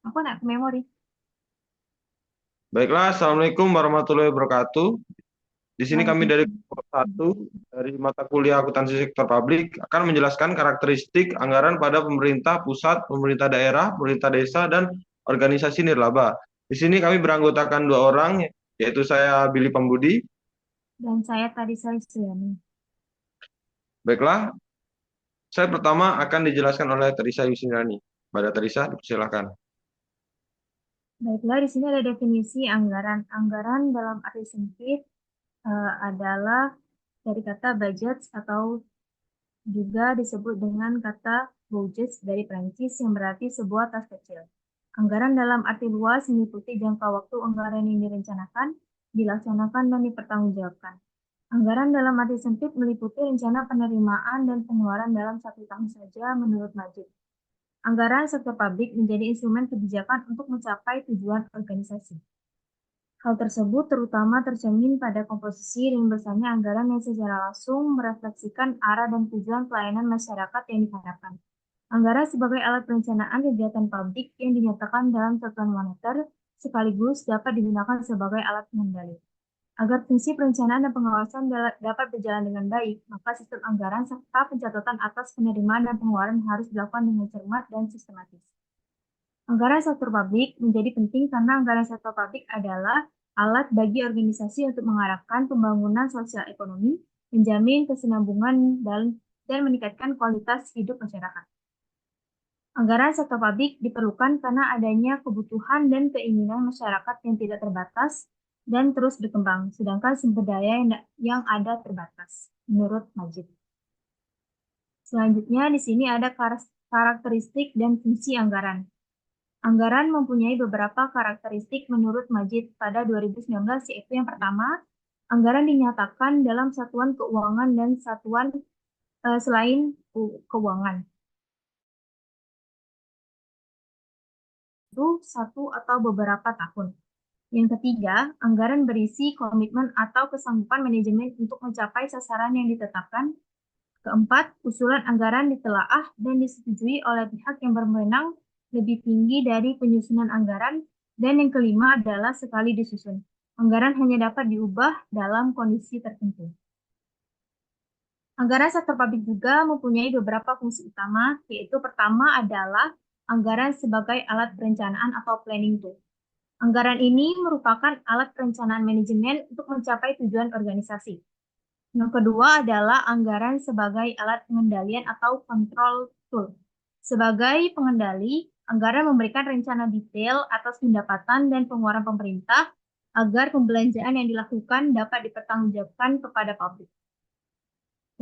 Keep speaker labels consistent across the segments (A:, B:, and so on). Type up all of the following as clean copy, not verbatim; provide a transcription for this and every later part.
A: Aku nak ke memori.
B: Baiklah, Assalamualaikum warahmatullahi wabarakatuh. Di sini kami dari
A: Waalaikumsalam.
B: kelompok satu dari mata kuliah akuntansi sektor publik akan menjelaskan karakteristik anggaran pada pemerintah pusat, pemerintah daerah, pemerintah desa, dan organisasi nirlaba. Di sini kami beranggotakan dua orang, yaitu saya Billy Pambudi.
A: Dan saya Suyani.
B: Baiklah, saya pertama akan dijelaskan oleh Teresa Yusniani. Pada Teresa, dipersilakan.
A: Baiklah, di sini ada definisi anggaran. Anggaran dalam arti sempit adalah dari kata budget atau juga disebut dengan kata budget dari Prancis yang berarti sebuah tas kecil. Anggaran dalam arti luas meliputi jangka waktu anggaran yang direncanakan, dilaksanakan, dan dipertanggungjawabkan. Anggaran dalam arti sempit meliputi rencana penerimaan dan pengeluaran dalam satu tahun saja menurut Majid. Anggaran sektor publik menjadi instrumen kebijakan untuk mencapai tujuan organisasi. Hal tersebut terutama tercermin pada komposisi dan besarnya anggaran yang secara langsung merefleksikan arah dan tujuan pelayanan masyarakat yang diharapkan. Anggaran sebagai alat perencanaan kegiatan publik yang dinyatakan dalam satuan moneter sekaligus dapat digunakan sebagai alat pengendali. Agar fungsi perencanaan dan pengawasan dapat berjalan dengan baik, maka sistem anggaran serta pencatatan atas penerimaan dan pengeluaran harus dilakukan dengan cermat dan sistematis. Anggaran sektor publik menjadi penting karena anggaran sektor publik adalah alat bagi organisasi untuk mengarahkan pembangunan sosial ekonomi, menjamin kesinambungan dan meningkatkan kualitas hidup masyarakat. Anggaran sektor publik diperlukan karena adanya kebutuhan dan keinginan masyarakat yang tidak terbatas dan terus berkembang, sedangkan sumber daya yang ada terbatas, menurut Majid. Selanjutnya, di sini ada karakteristik dan fungsi anggaran. Anggaran mempunyai beberapa karakteristik menurut Majid pada 2019, yaitu yang pertama, anggaran dinyatakan dalam satuan keuangan dan satuan selain keuangan. Itu satu atau beberapa tahun. Yang ketiga, anggaran berisi komitmen atau kesanggupan manajemen untuk mencapai sasaran yang ditetapkan. Keempat, usulan anggaran ditelaah dan disetujui oleh pihak yang berwenang lebih tinggi dari penyusunan anggaran. Dan yang kelima adalah sekali disusun. Anggaran hanya dapat diubah dalam kondisi tertentu. Anggaran sektor publik juga mempunyai beberapa fungsi utama, yaitu pertama adalah anggaran sebagai alat perencanaan atau planning tool. Anggaran ini merupakan alat perencanaan manajemen untuk mencapai tujuan organisasi. Yang kedua adalah anggaran sebagai alat pengendalian atau control tool. Sebagai pengendali, anggaran memberikan rencana detail atas pendapatan dan pengeluaran pemerintah agar pembelanjaan yang dilakukan dapat dipertanggungjawabkan kepada publik.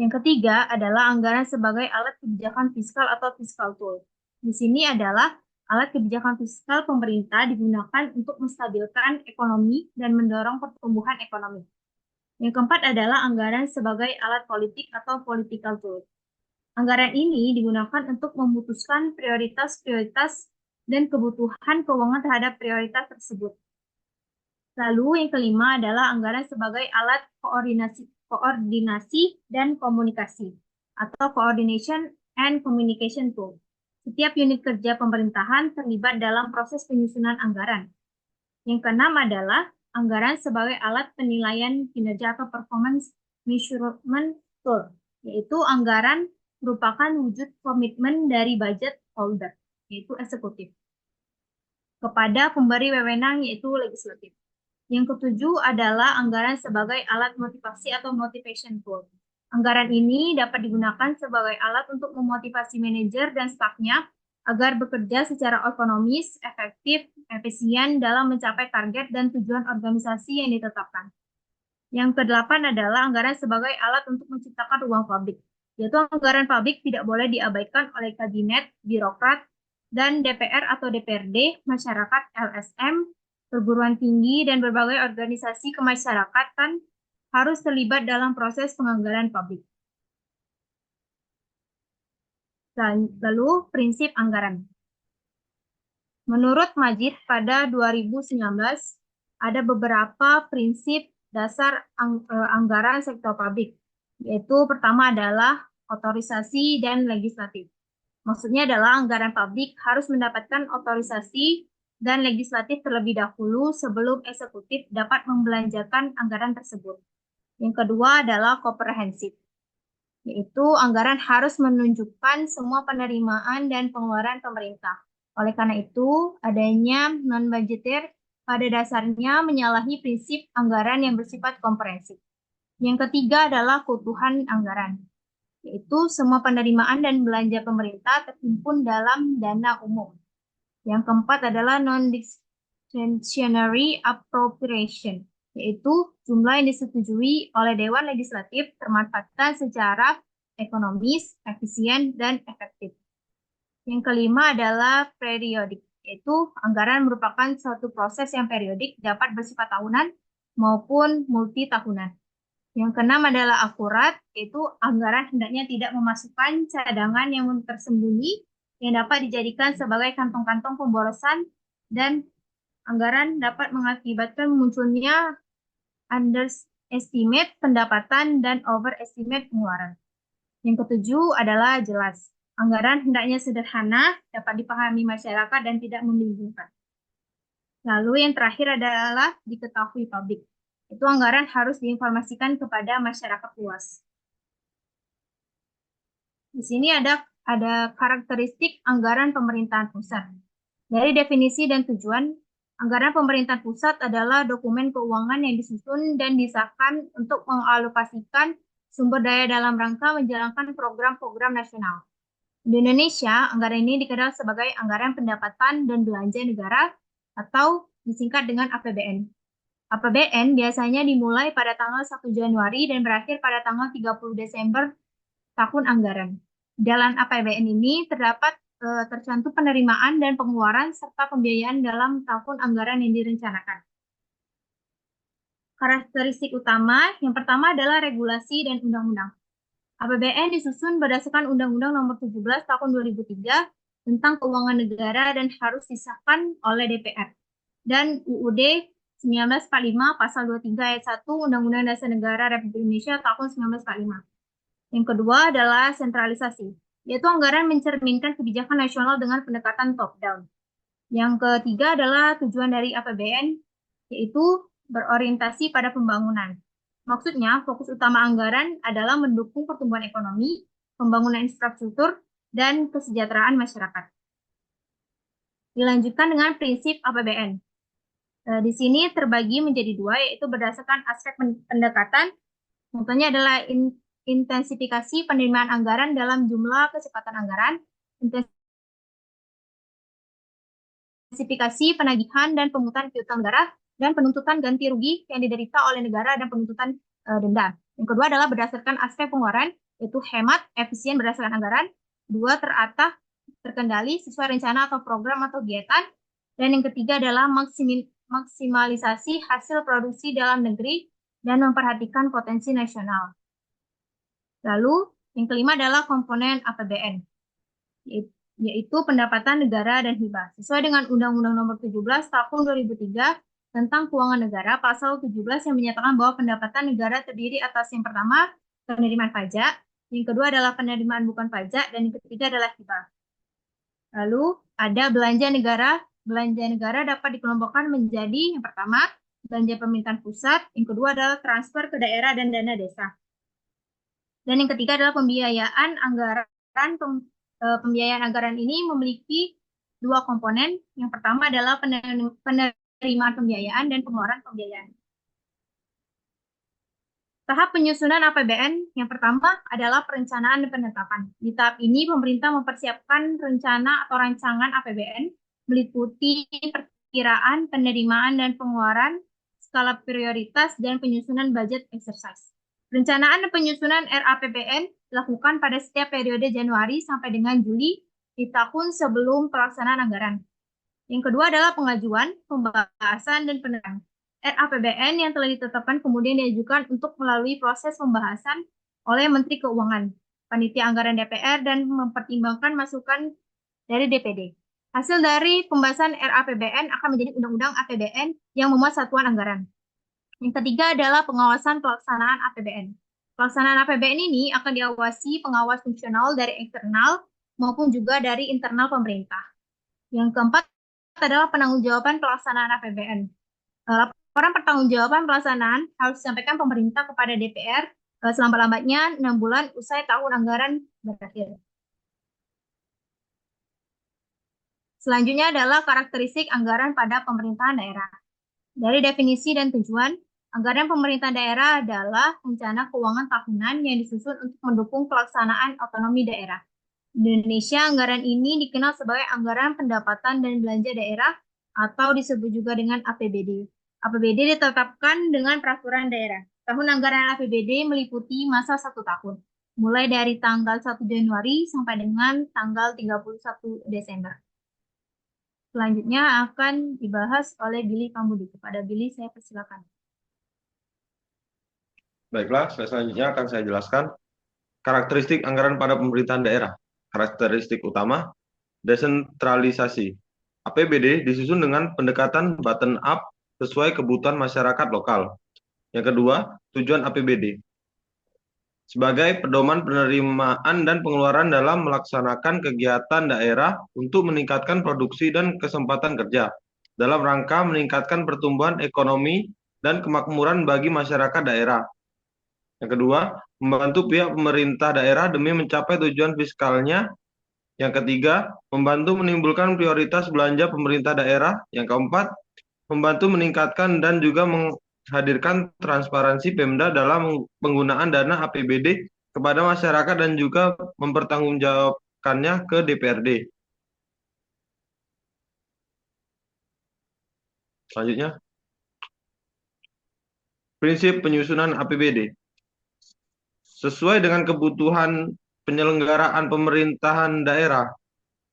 A: Yang ketiga adalah anggaran sebagai alat kebijakan fiskal atau fiscal tool. Di sini adalah alat kebijakan fiskal pemerintah digunakan untuk menstabilkan ekonomi dan mendorong pertumbuhan ekonomi. Yang keempat adalah anggaran sebagai alat politik atau political tool. Anggaran ini digunakan untuk memutuskan prioritas-prioritas dan kebutuhan keuangan terhadap prioritas tersebut. Lalu yang kelima adalah anggaran sebagai alat koordinasi dan komunikasi atau coordination and communication tool. Setiap unit kerja pemerintahan terlibat dalam proses penyusunan anggaran. Yang keenam adalah anggaran sebagai alat penilaian kinerja atau performance measurement tool, yaitu anggaran merupakan wujud komitmen dari budget holder, yaitu eksekutif, kepada pemberi wewenang, yaitu legislatif. Yang ketujuh adalah anggaran sebagai alat motivasi atau motivation tool. Anggaran ini dapat digunakan sebagai alat untuk memotivasi manajer dan stafnya agar bekerja secara ekonomis, efektif, efisien dalam mencapai target dan tujuan organisasi yang ditetapkan. Yang kedelapan adalah anggaran sebagai alat untuk menciptakan ruang publik, yaitu anggaran publik tidak boleh diabaikan oleh kabinet, birokrat, dan DPR atau DPRD, masyarakat, LSM, perguruan tinggi, dan berbagai organisasi kemasyarakatan harus terlibat dalam proses penganggaran publik. Lalu, prinsip anggaran. Menurut Majid, pada 2019 ada beberapa prinsip dasar anggaran sektor publik, yaitu pertama adalah otorisasi dan legislatif. Maksudnya adalah anggaran publik harus mendapatkan otorisasi dan legislatif terlebih dahulu sebelum eksekutif dapat membelanjakan anggaran tersebut. Yang kedua adalah komprehensif, yaitu anggaran harus menunjukkan semua penerimaan dan pengeluaran pemerintah. Oleh karena itu, adanya non-budgeter pada dasarnya menyalahi prinsip anggaran yang bersifat komprehensif. Yang ketiga adalah keutuhan anggaran, yaitu semua penerimaan dan belanja pemerintah terhimpun dalam dana umum. Yang keempat adalah non-discretionary appropriation, yaitu jumlah yang disetujui oleh Dewan Legislatif termanfaatkan secara ekonomis, efisien, dan efektif. Yang kelima adalah periodik, yaitu anggaran merupakan suatu proses yang periodik, dapat bersifat tahunan maupun multi tahunan. Yang keenam adalah akurat, yaitu anggaran hendaknya tidak memasukkan cadangan yang tersembunyi yang dapat dijadikan sebagai kantong-kantong pemborosan, dan anggaran dapat mengakibatkan munculnya underestimate pendapatan dan overestimate pengeluaran. Yang ketujuh adalah jelas. Anggaran hendaknya sederhana, dapat dipahami masyarakat, dan tidak membingungkan. Lalu yang terakhir adalah diketahui publik. Itu anggaran harus diinformasikan kepada masyarakat luas. Di sini ada karakteristik anggaran pemerintahan pusat. Dari definisi dan tujuan, anggaran pemerintahan pusat adalah dokumen keuangan yang disusun dan disahkan untuk mengalokasikan sumber daya dalam rangka menjalankan program-program nasional. Di Indonesia, anggaran ini dikenal sebagai anggaran pendapatan dan belanja negara atau disingkat dengan APBN. APBN biasanya dimulai pada tanggal 1 Januari dan berakhir pada tanggal 30 Desember tahun anggaran. Dalam APBN ini tercantum penerimaan dan pengeluaran serta pembiayaan dalam tahun anggaran yang direncanakan. Karakteristik utama yang pertama adalah regulasi dan undang-undang. APBN disusun berdasarkan Undang-Undang Nomor 17 Tahun 2003 tentang Keuangan Negara dan harus disahkan oleh DPR. Dan UUD 1945 Pasal 23 Ayat 1 Undang-Undang Dasar Negara Republik Indonesia Tahun 1945. Yang kedua adalah sentralisasi, yaitu anggaran mencerminkan kebijakan nasional dengan pendekatan top-down. Yang ketiga adalah tujuan dari APBN, yaitu berorientasi pada pembangunan. Maksudnya, fokus utama anggaran adalah mendukung pertumbuhan ekonomi, pembangunan infrastruktur, dan kesejahteraan masyarakat. Dilanjutkan dengan prinsip APBN. Di sini terbagi menjadi dua, yaitu berdasarkan aspek pendekatan. Contohnya adalah intensifikasi penerimaan anggaran dalam jumlah kecepatan anggaran, intensifikasi penagihan dan pemungutan piutang negara, dan penuntutan ganti rugi yang diderita oleh negara dan penuntutan denda. Yang kedua adalah berdasarkan aspek pengeluaran, yaitu hemat, efisien berdasarkan anggaran, dua teratah, terkendali sesuai rencana atau program atau kegiatan, dan yang ketiga adalah maksimalisasi hasil produksi dalam negeri dan memperhatikan potensi nasional. Lalu, yang kelima adalah komponen APBN, yaitu pendapatan negara dan hibah. Sesuai dengan Undang-Undang Nomor 17 Tahun 2003 tentang Keuangan Negara, Pasal 17 yang menyatakan bahwa pendapatan negara terdiri atas yang pertama, penerimaan pajak, yang kedua adalah penerimaan bukan pajak, dan yang ketiga adalah hibah. Lalu, ada belanja negara. Belanja negara dapat dikelompokkan menjadi yang pertama, belanja pemerintahan pusat, yang kedua adalah transfer ke daerah dan dana desa. Dan yang ketiga adalah pembiayaan anggaran. Pembiayaan anggaran ini memiliki dua komponen. Yang pertama adalah penerimaan pembiayaan dan pengeluaran pembiayaan. Tahap penyusunan APBN yang pertama adalah perencanaan dan penetapan. Di tahap ini, pemerintah mempersiapkan rencana atau rancangan APBN meliputi perkiraan penerimaan dan pengeluaran, skala prioritas, dan penyusunan budget exercise. Perencanaan dan penyusunan RAPBN dilakukan pada setiap periode Januari sampai dengan Juli di tahun sebelum pelaksanaan anggaran. Yang kedua adalah pengajuan, pembahasan, dan penerapan. RAPBN yang telah ditetapkan kemudian diajukan untuk melalui proses pembahasan oleh Menteri Keuangan, Panitia Anggaran DPR, dan mempertimbangkan masukan dari DPD. Hasil dari pembahasan RAPBN akan menjadi Undang-Undang APBN yang memuat satuan anggaran. Yang ketiga adalah pengawasan pelaksanaan APBN. Pelaksanaan APBN ini akan diawasi pengawas fungsional dari eksternal maupun juga dari internal pemerintah. Yang keempat adalah penangguhjawaban pelaksanaan APBN. Laporan pertanggungjawaban pelaksanaan harus disampaikan pemerintah kepada DPR selambat-lambatnya 6 bulan usai tahun anggaran berakhir. Selanjutnya adalah karakteristik anggaran pada pemerintahan daerah. Dari definisi dan tujuan, anggaran pemerintah daerah adalah rencana keuangan tahunan yang disusun untuk mendukung pelaksanaan otonomi daerah. Di Indonesia, anggaran ini dikenal sebagai anggaran pendapatan dan belanja daerah atau disebut juga dengan APBD. APBD ditetapkan dengan peraturan daerah. Tahun anggaran APBD meliputi masa 1 tahun, mulai dari tanggal 1 Januari sampai dengan tanggal 31 Desember. Selanjutnya akan dibahas oleh Billy Pambudi. Kepada Billy, saya persilakan.
B: Baiklah, selanjutnya akan saya jelaskan karakteristik anggaran pada pemerintahan daerah. Karakteristik utama, desentralisasi. APBD disusun dengan pendekatan bottom up sesuai kebutuhan masyarakat lokal. Yang kedua, tujuan APBD. Sebagai pedoman penerimaan dan pengeluaran dalam melaksanakan kegiatan daerah untuk meningkatkan produksi dan kesempatan kerja, dalam rangka meningkatkan pertumbuhan ekonomi dan kemakmuran bagi masyarakat daerah. Yang kedua, membantu pihak pemerintah daerah demi mencapai tujuan fiskalnya. Yang ketiga, membantu menimbulkan prioritas belanja pemerintah daerah. Yang keempat, membantu meningkatkan dan juga menghadirkan transparansi Pemda dalam penggunaan dana APBD kepada masyarakat dan juga mempertanggungjawabkannya ke DPRD. Selanjutnya, prinsip penyusunan APBD. Sesuai dengan kebutuhan penyelenggaraan pemerintahan daerah.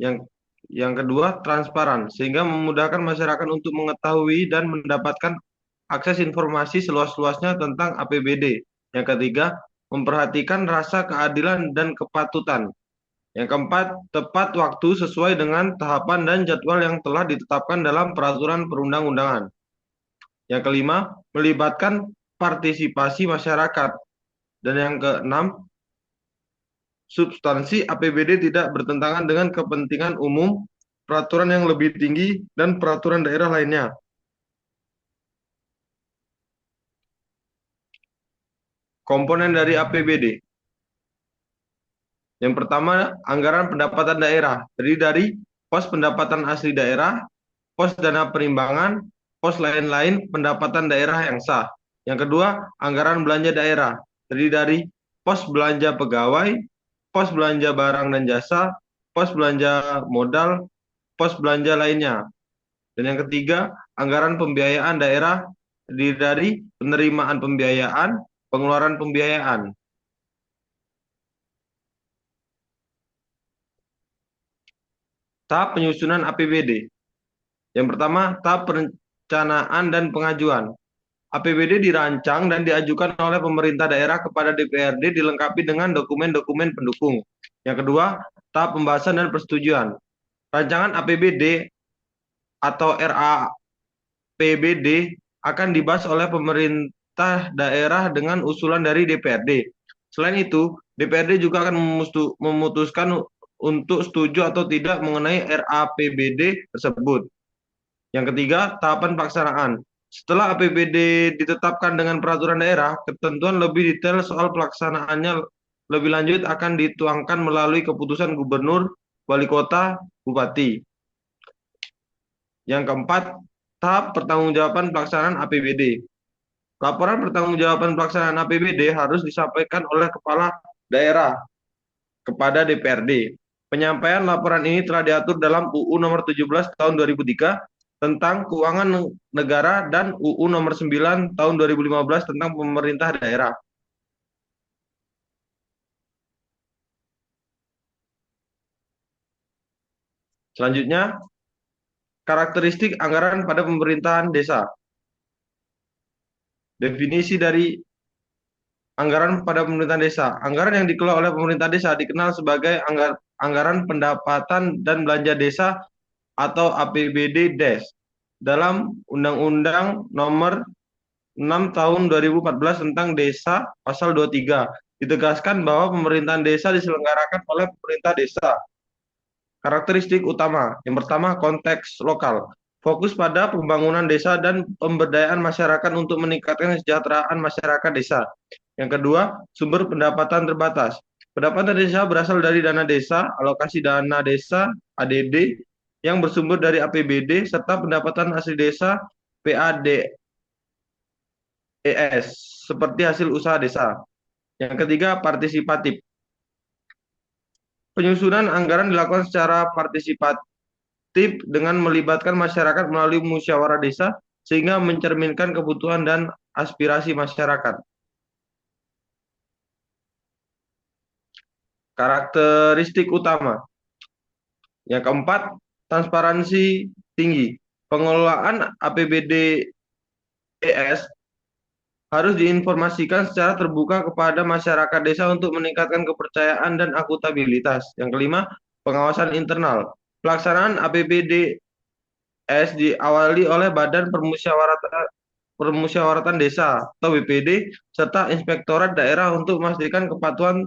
B: Yang kedua, transparan, sehingga memudahkan masyarakat untuk mengetahui dan mendapatkan akses informasi seluas-luasnya tentang APBD. Yang ketiga, memperhatikan rasa keadilan dan kepatutan. Yang keempat, tepat waktu sesuai dengan tahapan dan jadwal yang telah ditetapkan dalam peraturan perundang-undangan. Yang kelima, melibatkan partisipasi masyarakat. Dan yang keenam, substansi APBD tidak bertentangan dengan kepentingan umum, peraturan yang lebih tinggi, dan peraturan daerah lainnya. Komponen dari APBD. Yang pertama, anggaran pendapatan daerah, terdiri dari pos pendapatan asli daerah, pos dana perimbangan, pos lain-lain pendapatan daerah yang sah. Yang kedua, anggaran belanja daerah, terdiri dari pos belanja pegawai, pos belanja barang dan jasa, pos belanja modal, pos belanja lainnya. Dan yang ketiga, anggaran pembiayaan daerah, terdiri dari penerimaan pembiayaan, pengeluaran pembiayaan. Tahap penyusunan APBD. Yang pertama, tahap perencanaan dan pengajuan. APBD dirancang dan diajukan oleh pemerintah daerah kepada DPRD dilengkapi dengan dokumen-dokumen pendukung. Yang kedua, tahap pembahasan dan persetujuan. Rancangan APBD atau RAPBD akan dibahas oleh pemerintah daerah dengan usulan dari DPRD. Selain itu, DPRD juga akan memutuskan untuk setuju atau tidak mengenai RAPBD tersebut. Yang ketiga, tahapan pelaksanaan. Setelah APBD ditetapkan dengan peraturan daerah, ketentuan lebih detail soal pelaksanaannya lebih lanjut akan dituangkan melalui keputusan gubernur, wali kota, bupati. Yang keempat, tahap pertanggungjawaban pelaksanaan APBD. Laporan pertanggungjawaban pelaksanaan APBD harus disampaikan oleh kepala daerah kepada DPRD. Penyampaian laporan ini telah diatur dalam UU Nomor 17 Tahun 2003 tentang Keuangan Negara dan UU Nomor 9 Tahun 2015 tentang Pemerintah Daerah. Selanjutnya, karakteristik anggaran pada pemerintahan desa. Definisi dari anggaran pada pemerintahan desa. Anggaran yang dikelola oleh pemerintah desa dikenal sebagai anggaran pendapatan dan belanja desa atau APBD DES. Dalam Undang-Undang Nomor 6 Tahun 2014 tentang Desa Pasal 23 ditegaskan bahwa pemerintahan desa diselenggarakan oleh pemerintah desa. Karakteristik utama. Yang pertama, konteks lokal. Fokus pada pembangunan desa dan pemberdayaan masyarakat untuk meningkatkan kesejahteraan masyarakat desa. Yang kedua, sumber pendapatan terbatas. Pendapatan desa berasal dari dana desa, alokasi dana desa, ADD, yang bersumber dari APBD, serta pendapatan asli desa, PADES, seperti hasil usaha desa. Yang ketiga, partisipatif. Penyusunan anggaran dilakukan secara partisipatif dengan melibatkan masyarakat melalui musyawarah desa sehingga mencerminkan kebutuhan dan aspirasi masyarakat. Karakteristik utama. Yang keempat, transparansi tinggi. Pengelolaan APBD ES harus diinformasikan secara terbuka kepada masyarakat desa untuk meningkatkan kepercayaan dan akuntabilitas. Yang kelima, pengawasan internal. Pelaksanaan APBD ES diawali oleh Badan Permusyawaratan Desa atau BPD serta Inspektorat Daerah untuk memastikan kepatuhan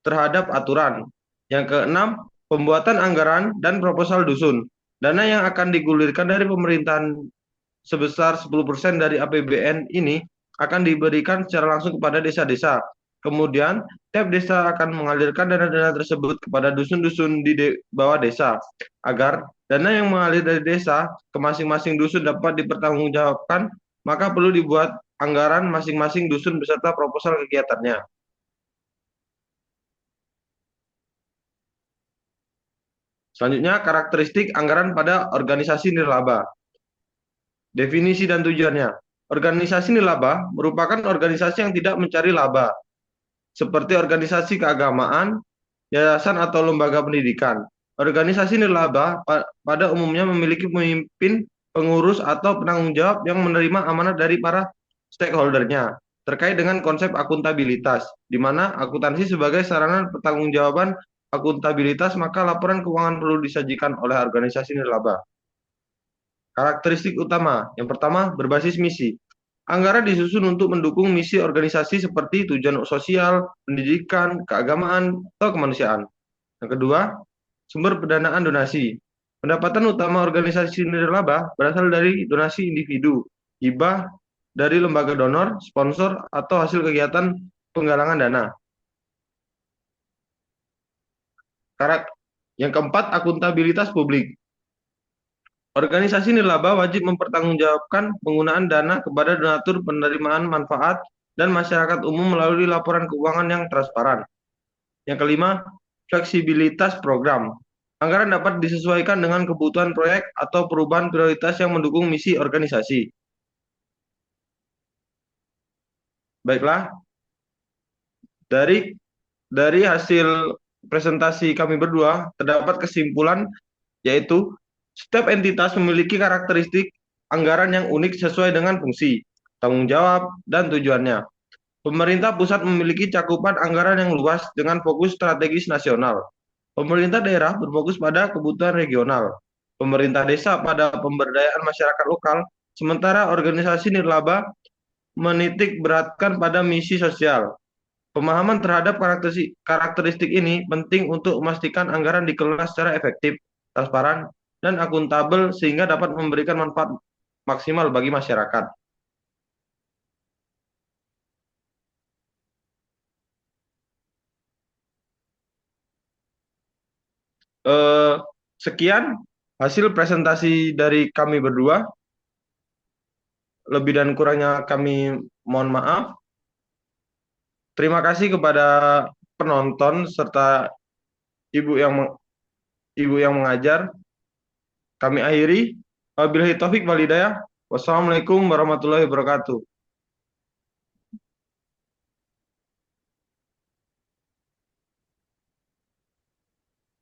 B: terhadap aturan. Yang keenam, pembuatan anggaran dan proposal dusun. Dana yang akan digulirkan dari pemerintahan sebesar 10% dari APBN ini akan diberikan secara langsung kepada desa-desa. Kemudian, tiap desa akan mengalirkan dana-dana tersebut kepada dusun-dusun di bawah desa, agar dana yang mengalir dari desa ke masing-masing dusun dapat dipertanggungjawabkan, maka perlu dibuat anggaran masing-masing dusun beserta proposal kegiatannya. Selanjutnya, karakteristik anggaran pada organisasi nirlaba. Definisi dan tujuannya. Organisasi nirlaba merupakan organisasi yang tidak mencari laba, seperti organisasi keagamaan, yayasan atau lembaga pendidikan. Organisasi nirlaba pada umumnya memiliki pemimpin, pengurus, atau penanggung jawab yang menerima amanat dari para stakeholdernya terkait dengan konsep akuntabilitas, di mana akuntansi sebagai sarana pertanggungjawaban akuntabilitas, maka laporan keuangan perlu disajikan oleh organisasi nirlaba. Karakteristik utama. Yang pertama, berbasis misi. Anggaran disusun untuk mendukung misi organisasi seperti tujuan sosial, pendidikan, keagamaan, atau kemanusiaan. Yang kedua, sumber pendanaan donasi. Pendapatan utama organisasi nirlaba berasal dari donasi individu, hibah dari lembaga donor, sponsor, atau hasil kegiatan penggalangan dana. Yang keempat, akuntabilitas publik. Organisasi nirlaba wajib mempertanggungjawabkan penggunaan dana kepada donatur penerimaan manfaat dan masyarakat umum melalui laporan keuangan yang transparan. Yang kelima, fleksibilitas program. Anggaran dapat disesuaikan dengan kebutuhan proyek atau perubahan prioritas yang mendukung misi organisasi. Baiklah, dari hasil presentasi kami berdua terdapat kesimpulan yaitu setiap entitas memiliki karakteristik anggaran yang unik sesuai dengan fungsi, tanggung jawab, dan tujuannya. Pemerintah pusat memiliki cakupan anggaran yang luas dengan fokus strategis nasional. Pemerintah daerah berfokus pada kebutuhan regional. Pemerintah desa pada pemberdayaan masyarakat lokal, sementara organisasi nirlaba menitik beratkan pada misi sosial. Pemahaman terhadap karakteristik ini penting untuk memastikan anggaran dikelola secara efektif, transparan, dan akuntabel sehingga dapat memberikan manfaat maksimal bagi masyarakat. Eh, Sekian hasil presentasi dari kami berdua. Lebih dan kurangnya kami mohon maaf. Terima kasih kepada penonton serta ibu yang ibu yang mengajar. Kami akhiri. Wabillahi taufik wal hidayah. Wassalamualaikum warahmatullahi wabarakatuh.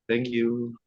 B: Thank you.